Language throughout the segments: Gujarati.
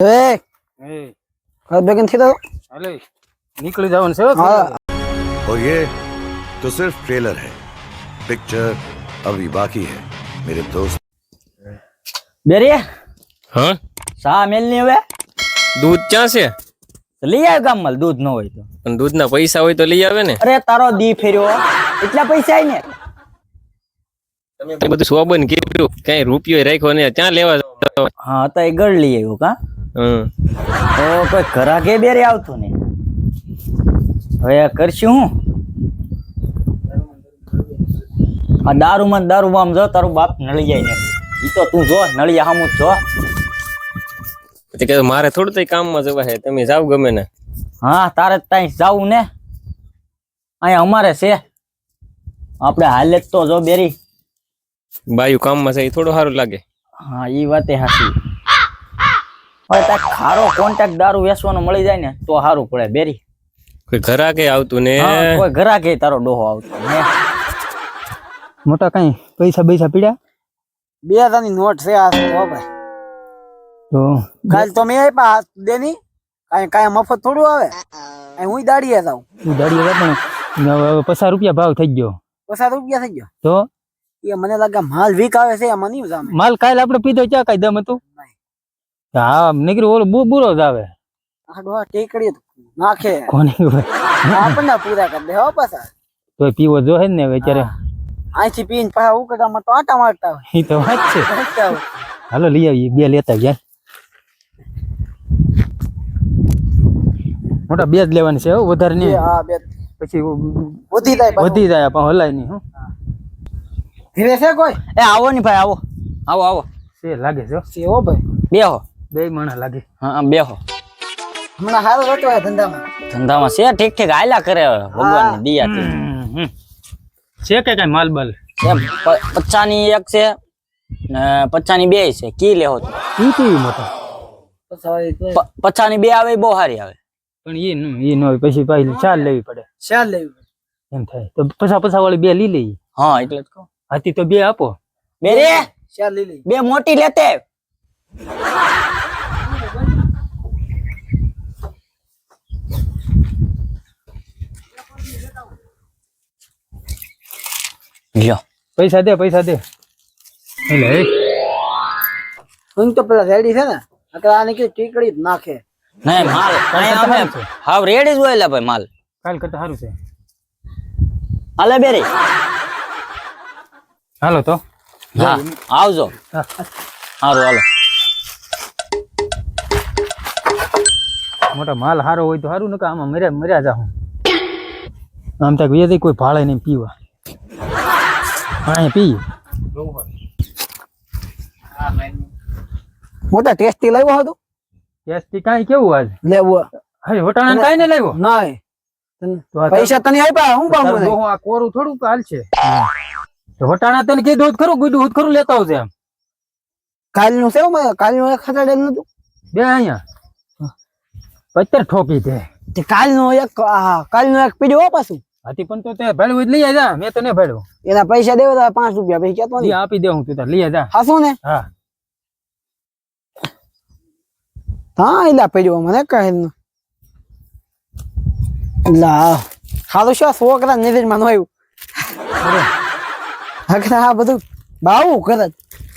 ए ए कब बेगन थी तो अरे निकल जाओ से हाँ और ये तो सिर्फ ट्रेलर है, पिक्चर अभी बाकी है मेरे दोस्त। बेरी हाँ શા મેલ ની હવે दूध ક્યાં છે? લઈ આવ ગામમાં દૂધ ન હોય તો પણ દૂધના પૈસા હોય તો લઈ આવે ને. અરે તારો દી ફેર્યો એટલા પૈસા આઈ ને તમે બધું સોબન કીધું કઈ રૂપિયો રાખ્યો ને ત્યાં લેવા જાવ. હા તો એ ગળ લઈ આવ્યો કા તો કોઈ ઘરાકે બેરે આવતું ને હવે કરશું હું આ દારૂમાં જો તારું બાપ નળી જાય ને ઈ તો તું જો નળિયા હામું જો પછી કે મારે થોડું તઈ કામમાં જવા છે, તમે જાવ ગમે ને. હા તારે ત્યાં જાવું ને અહીંયા અમારે છે આપણે હાલે તો જો બેરી બાયું કામમાં છે એ થોડું સારું લાગે. હા ઈ વાતે હાચી હવે તાર ખારો કોન્ટેક્ટ દારૂ વેચવાનો મળી જાય ને તો સારું પડે બેરી. કોઈ ઘરાકે આવતું ને હા, કોઈ ઘરાકે તારો ડોહો આવતો ને મોટા કઈ પૈસા પીડ્યા 2000 ની નોટ છે આ હો ભાઈ તો કાલ તો મેં આપ્યા દેની કાઈ મફત થોડું આવે હું દાડીએ જાઉં દાડી પણ હવે 50 રૂપિયા ભાવ થઈ ગયો. 50 રૂપિયા થઈ ગયો તો એ મને લાગે માલ વીક આવે છે એમાં નહીં જામે માલ કાલ આપણે પીધો ક્યાં કઈ દમ હતું? હા નીકળ્યું ઓલો બુરો જ આવે આ ડોહા ટેકડી નાખે કોને ખબર? આપણને પૂરા કરી દે હો પાછા તો પીવો જો હે ને બેચારે અહીંથી પીને પાછા ઉકડામાં તો આટા મારતા હોય એ તો વાત છે. રખતા હોય. હાલો લઈ આવીએ બે લેતા ગયા. મોટા બે જ લેવાની છે હો, વધારે નહીં. હા બે પછી વધી જાય પણ હલાય નહીં. હું ધીરે છે કોઈ એ આવો ને ભાઈ આવો આવો આવો છે લાગે છે હો. છે હો ભાઈ બેહો બે મણા લાગે. હા બેહો હમણાં હારો હતો હે ધંધામાં છે ઠીક ઠીક હાલ્યા કરે હવે ભગવાનની દયાથી છે કે કઈ માલ બાલ? એમ 50 ની એક છે ને 50 ની બે છે કી લેહો તો ઈ કેવી મોટા 50 ની બે આવે બહુ સારી આવે પણ ઈ ન હોય પછી પાછી ચાલ લેવી પડે. ચાલ લેવી એમ થાય તો 50 વાળી બે લઈ લઈએ. હા એટલે જ કહું હાથી તો બે આપો. બે રે ચાલ લઈ લઈ બે મોટી લેતે લ્યો પૈસા દે એટલે હું તો પેલા રેડી છે ને નકર આને કે ટીકડી જ નાખે નહીં માલ અહીં અમે હાવ રેડી જ હોય લે ભાઈ માલ કાલ કરતા સારું છે. હાલે બેરી હાલો તો હા આવજો સારું હાલો મોટા માલ સારો હોય તો સારું. નકા આમાં મર્યા જાઉં આમ તક વેદી કોઈ ભાળે નહીં પીવા. હા પી મોટા ટેસ્ટી લાવ્યો હતો ટેસ્ટી કાંઈ કેવું આજ લેવો અરે વટાણા કાંઈ ને લાવ્યો નહીં તો આ પૈસા તને આપ્યા હું કામ તારું ડોહો આ કોરું થોડું હાલ છે. તો વટાણા તને કીધું ખરું ગુડું ખરું લેતા આવજે એમ. કાલનું છે કાલનું એક ખટાડેલ નતું બે અહીંયા 70 ઠોકી છે. તે કાલનું એક પીડ્યો હો પાછું હાથી પણ તો તે ભેળવું જ લઈ જા. મેં તો ને ભેળવું એના પૈસા દેવો તો 5 રૂપિયા પછી કેતો નહીં આપી દે હું તું તાર લઈ જા. હાસું ને હા હા એલા પીડ્યો મને કહે લા હાલો શું છોકરા નજરમાં ન આવ્યું હકરા આ બધું બાવું કરે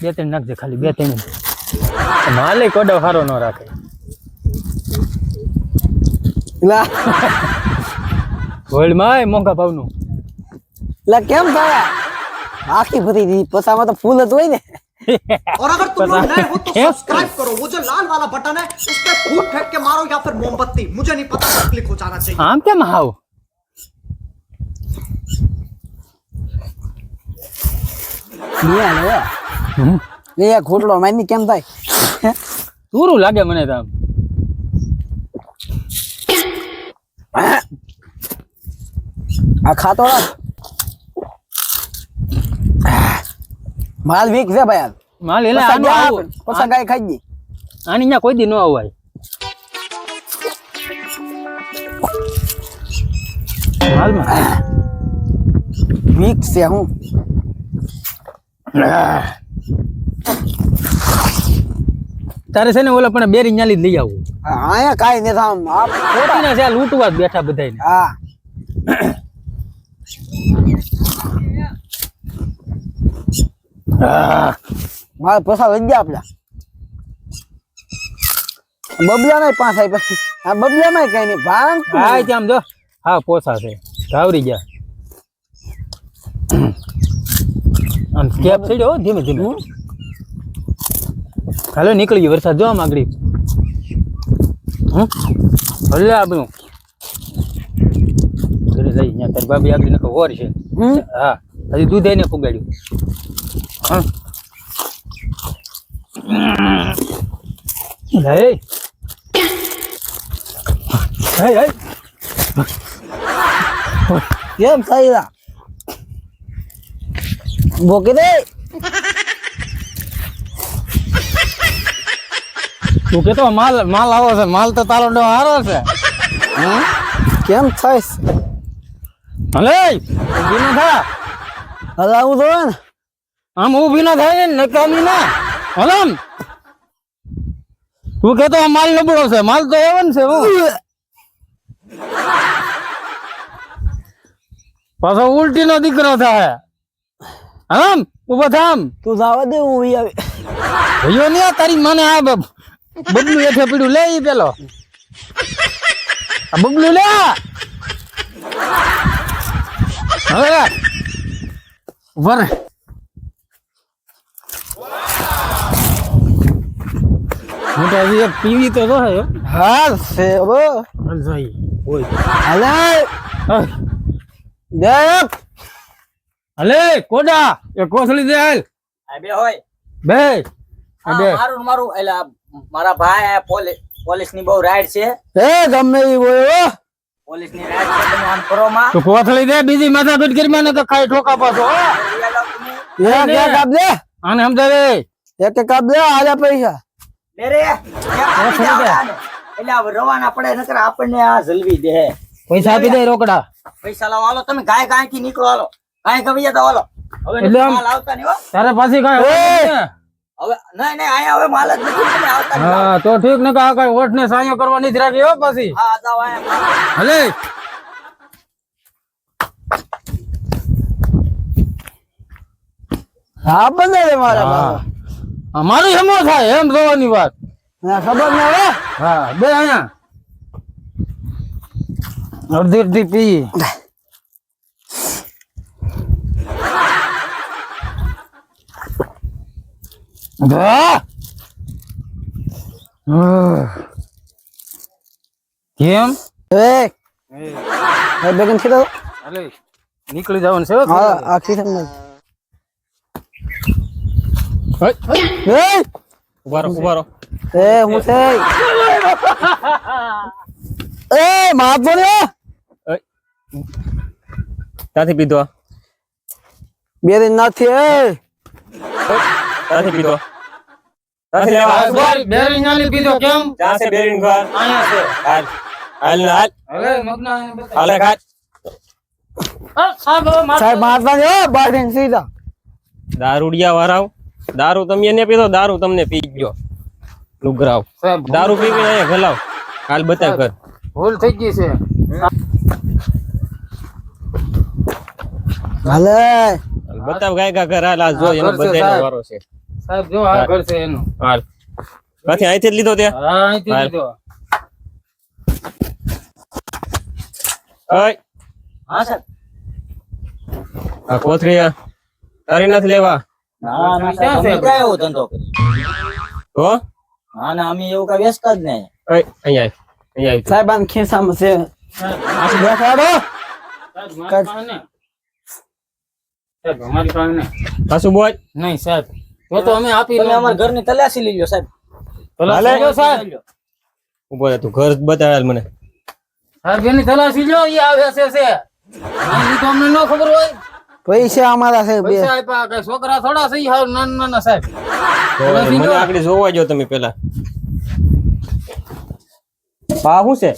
બે ત્રણ નાખજે ખાલી બે ત્રણ. માલે કોડો હારો ન રાખે. લા ગોલ્ડ માં મોંઘા ભાવનું લા કેમ થાય આખી ભરી દી પસામાં તો ફૂલ જ હોય ને और अगर तुम लोग नए हो तो सब्सक्राइब करो, वो जो लाल वाला बटन है उस पे फूट फेंक के मारो या फिर मोमबत्ती, मुझे नहीं पता, बस क्लिक हो जाना चाहिए. આમ કેમ હાવ લે ઘોટડો મારી કેમ થાય પૂરું લાગે મને તો આમ. આ ખાતો માલ વીક છે ભાઈ માલ એટલે પસા ગાય ખાઈ ગઈ આની ત્યાં કોઈ દી ન આવાય. માલમાં વીક છે હું તારે છે ને ઓલા પણ બેરી ન્યાલી જ લઈ આવું. અહીંયા કાંઈ નથી આમ ખોટીને છે આ લૂંટવા જ બેઠા બધાયને. હા મારે પૈસા લઈ ગયા આપડા બબલા નહીં 5 આપ્યા. આ બબલા માં કઈ નહીં ભાંગ હા આમ જો હા પોસા છે ઘાવરી ગયા. આમ સ્કેપ થઈ જાઓ ધીમે ધીમે. હાલો નીકળી ગયો વરસાદ જો આમ આગળ. ભલે આપણું ઘરે જઈ ત્યાં તારી બાબી આગળ નખો વોર છે. હા હજી દૂધ એને ફુગાડ્યું. હા હે હે કેમ થઈ રહ્યા બોકી દે તું કેતો માલ આવો છે. માલ તો તારો ડો હારો છે. કેમ થઈશ હલે ઊભી ન થા. હલાવું તો ને આમ ઊભી ન થાય ને નકામી ના હલમ. તું કેતો માલ નબળો છે. માલ તો એવન છે. હું પાછો ઉલટી નો દીકરો થાય. હલમ ઉભો થામ. તું જવા દે હું ઈ આવી ભયો ને તારી મને આ બબલું એઠે પીડ્યું લે ઈ પેલો આ બબલું લે હવે ઉભા મોટા હજી એક પીવી તો હે. હાલ છે બો ઓય હલે દેખ હલે કોડા એ કોસળી દે હાલ બે હોય બે બે મારું મારું એટલે મારા ભાઈ પોલીસ ની બહુ રાઈડ છે એ ગમે ઈ બોલો પોલીસ ની રાઈડ છે તમે આમ કરો માં તો કોસળી દે બીજી માથાકૂટ કરી મને તો ખાઈ ઠોકા પાછો એક કાપ દે આને સમજાવે એક કાપ દે આજા પૈસા ले रे એટલે રવાના પડે નકર આપણને આ જલવી દે. પૈસા આપી દે રોકડા. પૈસા લાવો હાલો તમે ગાય ગાય થી નીકળો હાલો ગાય ગવિયા તો હાલો હવે એટલે આમ માલ આવતા નહીં હો તારે પાછી કાંઈ હવે નહીં આયા હવે માલ જ નથી તમે આવતા નહીં. હા તો ઠીક ને કા કઈ ઓઠ ને સાયો કરવા નથી રાખી હો પાછી. હા જાવ આયા હલે હા બંને રે મારા બાબા અમારું હેમો થાય એમ જોવાની વાત. ના ખબર ન હે હા બે અહીંયા અડધી અડધી પી. કેમ એ બેગન થી તો અરે નીકળી જવાનું છે. હા આખી સમજ એ ઉભારો એ હું છે એ માફ બોલ્યો ત્યાંથી પીધો બે દિન નથી એ ત્યાંથી પીધો ત્યાંથી લેવા બેરી નાલી પીધો કેમ ત્યાં છે બેરીન ઘર અહીંયા છે. હાલ હાલ ને હાલ હવે મગના હાલે ખાટ સાહેબ મારતા જો બાળીને સીધા દારૂડિયા વાળાઓ દારૂ તમે એને પીધો દારૂ તમને પી ગયો લુગરાવ દારૂ પીવીને અહીંયા ગલાવ હાલ બતાવ કર ભૂલ થઈ ગઈ છે. હાલે બતાવ ગાયકા કર હાલ આ જો એનો બધાયનો વારો છે સાહેબ જો આ ઘર છે એનું. હાલ કાથી અહીંથી જ લીધો તે હા અહીંથી લીધો. ઓય હા સર આ કોથળી તારી નથી લેવા ના ના ક્યાં છે? સાહેબ એવો ધંધો કરી તો ના ના અમે એવું કઈ વેચતા જ નહીં. ઓય અહીંયા આવ સાહેબ આને ખિસ્સામાં છે દેખાડો સાહેબ મારી પાસે ને. સાહેબ અમારી પાસે ને. પાછું બોલ નહીં સાહેબ તો અમે આપી તમે અમારા ઘરની તલાશી લઈ લો સાહેબ. તલાશી લો સાહેબ. ઉભો રહે તું ઘર બતાવ હાલ મને સાહેબ એની તલાશી લો એ આવે છે નહીં તો અમને ન ખબર હોય. પૈસા અમારા છે બે પૈસા આપ્યા કઈ છોકરા થોડા છે હાવ નાના નાના સાહેબ. મને આગળ જોવા જો તમે પેલા આ શું છે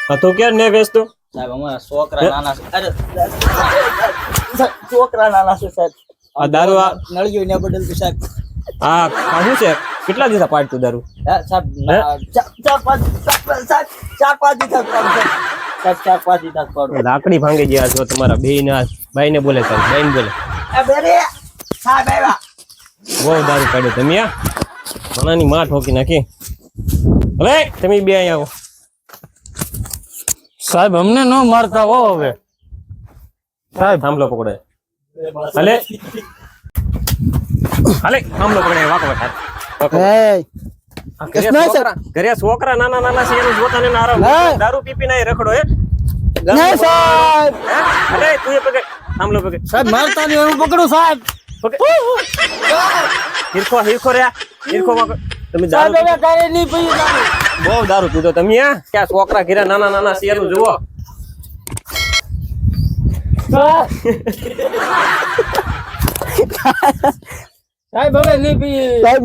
આ તો ક્યાં ને વેચતો સાહેબ અમારા છોકરા નાના છે. અરે સાહેબ, છોકરા નાના છે સાહેબ. આ દારૂ આ નળિયું ને બદલતું સાહેબ. આ શું છે કેટલા દિવસ પાડતું દારૂ હા, સાહેબ ચાર પાંચ દિવસ પાડું. સાહેબ 4-5 દિવસ પાડું. લાકડી ભાંગી ગયા છો તમારા બે ના ભાઈ ને બોલે સાહેબ ભાઈ ને બોલે સાહેબ આવ્યા. બહુ દારૂ કાઢ્યો તમે આ મનાની માં ઠોકી નાખી. હવે તમે બે અહીંયા આવો. સાહેબ અમને ન મારતા હો હવે. સાહેબ થાંભલો પકડે હાલે હાલે થાંભલો પકડે વાકો વાકો. ઘરે છોકરા નાના નાના છે એનું જોતા ને આરામ દારૂ પી ને રખડો હે નહીં સાહેબ. અરે તું એ પકડ થાંભલો પકડ સાહેબ મારતા નહીં હું પકડું સાહેબ. હિરખો હિરખો રે હિરખો તમે સાહેબ દારૂ હવે કાંઈ નહીં પીવું દારૂ. બહુ દારૂ પીધો તમે આ ક્યાં છોકરા ઘરે નાના નાના છે એનું જુઓ. સાહેબ હવે નહીં પીએ. હવે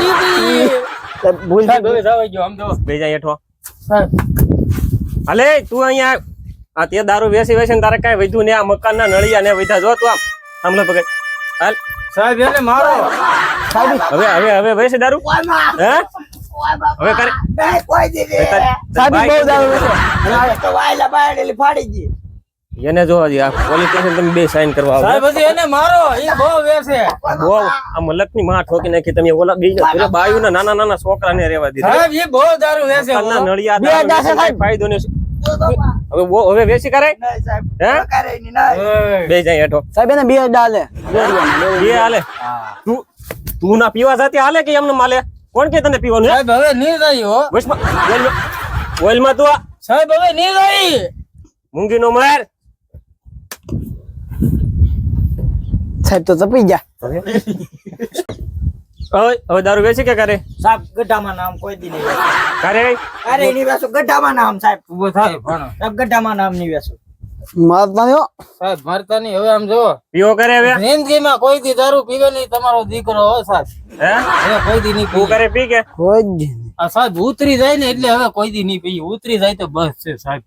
નહીં પીએ. સાહેબ હવે જવા ગયો આમ તો. બેજા હેઠો સાહેબ હાલે તું અહીંયા આ તે દારૂ વેસી વેસી તારે કઈ વધ્યું ને આ મકાન ના નળિયા ને વધ્યા જો તું આમ થાંભલો પકડ હાલ સાહેબ એને મારો. હવે હવે હવે વેસી દારૂ હે હવે કરે સાહેબ બહુ દારૂ વેચે. તો વાયલા બાયડેલી ફાડી ગઈ. એને જો હજી આ પોલીસ સ્ટેશન તમે બે સાઈન કરવા આવો સાહેબ હજી એને મારો. એ બહુ વેસે. બહુ આ મલક ની માં ઠોકી નાખી તમે ઓલા બીજા બાયુ ના નાના નાના છોકરા ને રહેવા દીધા સાહેબ એ બહુ દારૂ વેસે. મકાનના નળિયા બે દારૂ દાસે વેચીને કાંઈ ફાયદો નહીં. હવે વેચી કરાય હે બે જાય હેઠો સાહેબ એને બે ડાલે. બે હાલે તું ના પીવા જાતી હાલે કે એમને માલે કોણ કે તને પીવાનું હે સાહેબ હવે નહીં રહી હો. ઓઇલમાં તું આ સાહેબ હવે નહીં રહી. મૂંગી નો માર સાહેબ તો ચપી ગયા. હવે દારૂ વેચી કે કરે સાહેબ ગઢામાં નામ કોઈ દી નહીં વેચું. કરે અરે નહીં વેચું. ગઢામાં નામ સાહેબ. ઉભો થાય ભણો. સાહેબ ગઢામાં નામ નહીં વેચું. મારતા નહીં હો. સાહેબ મારતા નહીં. હવે આમ જો પીવો કરે હવે જિંદગીમાં કોઈ દી દારૂ પીવે નહીં તમારો દીકરો હો સાહેબ. હે હવે કોઈ દી નહીં તું પીવે. કરે પી કે કોઈ જ નહીં. આ સાહેબ ઉતરી જાય ને એટલે હવે કોઈ દી નહીં પીએ. ઉતરી જાય તો બસ છે સાહેબ.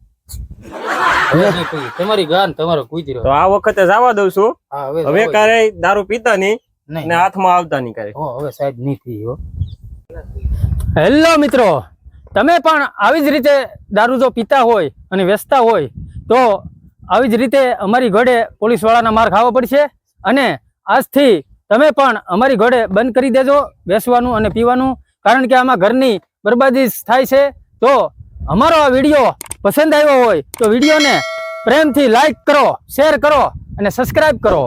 હવે નહીં પીએ. તમારી ગાન તમારો કૂતરો. તો આ વખતે જવા દઉં છું હા હવે કરે દારૂ પીતા નહીં નહીં. ને હાથમાં આવતા નહીં કરે હવે સાહેબ નહીં પીએ હો. હેલો મિત્રો, તમે પણ આવી જ રીતે દારૂ જો પીતા હોય અને વેચતા હોય તો આવી જ રીતે અમારી ઘોડે પોલીસ વાળાના માર ખાવા પડશે. અને આજથી તમે પણ અમારી ઘોડે બંધ કરી દેજો વેચવાનું અને પીવાનું, કારણ કે આમાં ઘરની બરબાદી થાય છે. તો અમારો આ વિડીયો પસંદ આવ્યો હોય તો વિડીયોને પ્રેમથી લાઈક કરો, શેર કરો અને સબસ્ક્રાઈબ કરો.